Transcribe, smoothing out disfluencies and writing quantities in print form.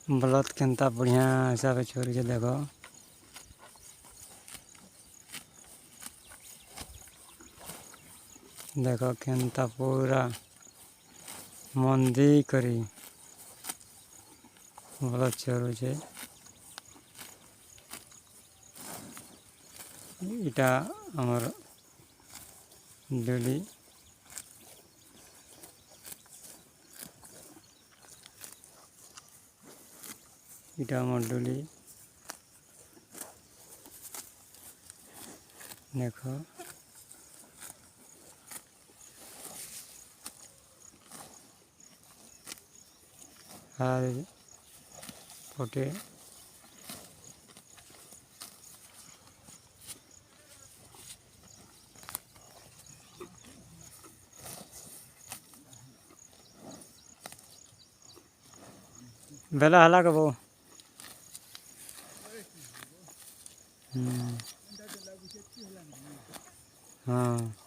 बलद केनता बढ़िया हिसाब से छोड़ के देखो। देखो केनता पूरा मंदी करी बलद छोड़ू छे। इटा आमर डुली इटा आमर डुली देखो आज पटे बेला हला कबो हाँ।